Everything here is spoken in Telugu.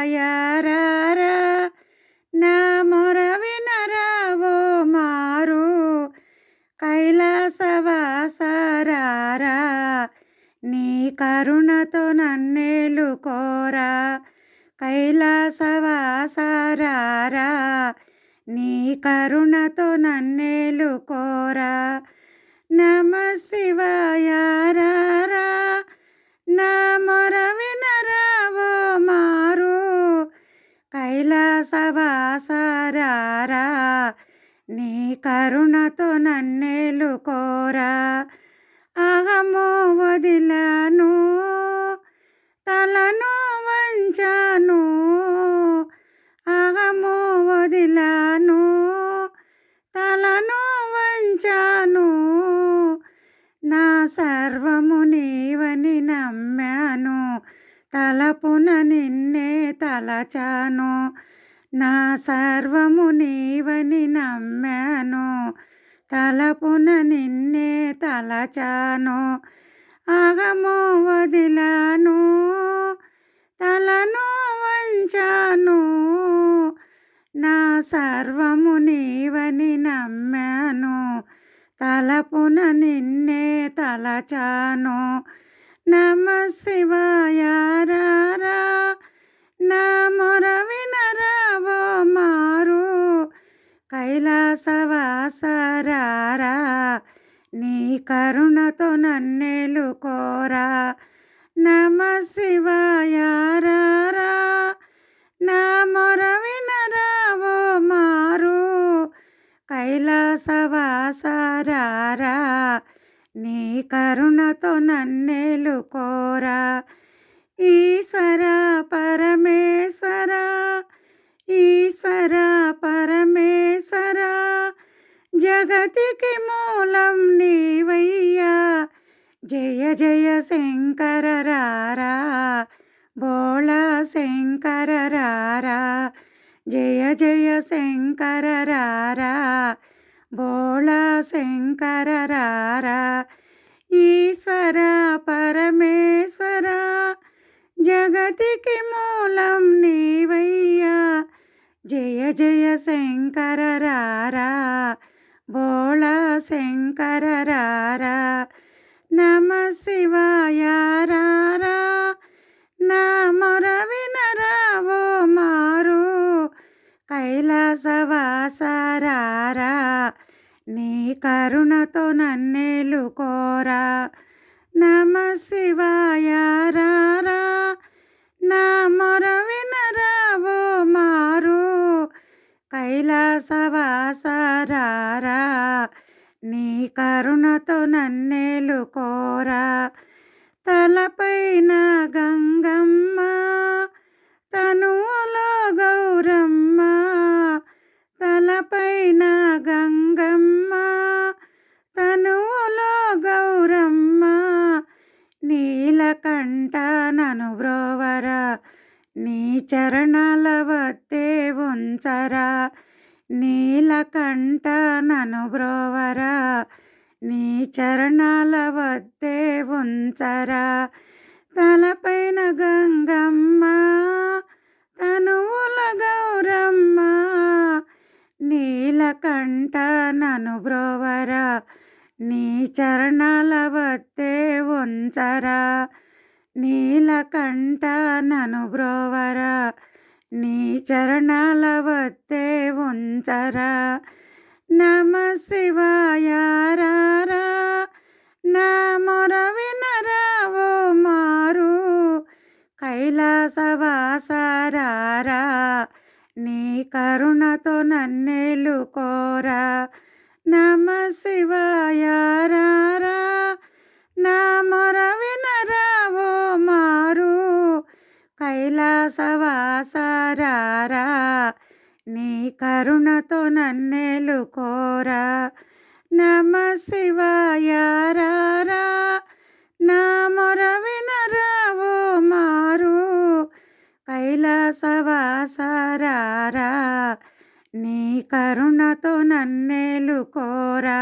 శివాయ రారా నా మొర వినరావో మారు కైలాసవాస రారా నీ కరుణతో నన్నేలుకోరా కైలాసవాస రారా నీ కరుణతో నన్నేలుకోరా నమ శివాయ రారా నా మొర వినరావో మారు కైలాసవాస రారా నీ కరుణతో నన్నేలుకోరా అహము వదిలాను తలను వంచాను అహము వదిలాను తలను వంచాను నా సర్వము నీవని నమ్మాను తలపున నిన్నే తలచాను నా సర్వము నీవని నమ్మాను తలపున నిన్నే తలచాను అహము వదిలాను తలను వంచాను నా సర్వము నీవని నమ్మాను తలపున నిన్నే తలచాను నమ శివాయ రారా నా మొర వినరావో మారు కైలాసవాస రారా నీ కరుణతో నన్నేలుకోరా నమ శివాయ రారా నా మొర వినరావో మారు కైలాసవాస రారా నీ కరుణతో నన్నేలుకోరా ఈశ్వర పరమేశ్వర ఈశ్వర పరమేశ్వర జగతికి మూలం నీవయ్యా జయ జయ శంకర రారా బోళా శంకర రారా జయ జయ శంకర రారా బోళా శంకర రారా ఈశ్వర పరమేశ్వర జగతికి మూలం నీవయ్యా జయ జయ శంకర రారా బోళా శంకర రారా నమ శివాయ రారా నా మొర వినరావో మారు కైలాసవాస రారా నీ కరుణతో నన్నేలుకోరా నమ శివాయ రారా నా మొర వినరావో మారు కైలాసవాస రారా నీ కరుణతో నన్నేలుకోరా తలపైన గంగమ్మ తనువులో గౌరమ్మ తలపైన గంగమ్మ తనువులో గౌరమ్మ నీలకంఠ నను బ్రోవరా నీ చరణాల వద్దే ఉంచరా నీలకంఠ నను బ్రోవరా నీ చరణాల వద్దే ఉంచరా తలపైన గంగమ్మ తనువుల గౌరమ్మ నీలకంఠ నను బ్రోవరా నీ చరణాల వద్దే ఉంచరా నీలకంఠ నను బ్రోవరా నీ చరణాల వద్దే ఉంచరా నమ శివాయ రారా నా మొర వినరావో మారు కైలాసవాస రారా నీ కరుణతో నన్నేలుకోరా నమ శివాయ రారా నా మొర వినరావో మారు కైలాసవాస రారా నీ కరుణతో నన్నేలుకోరా నమ శివాయ రారా నా మొర వినరావో మారు కైలాసవాస రారా నీ కరుణతో నన్నేలుకోరా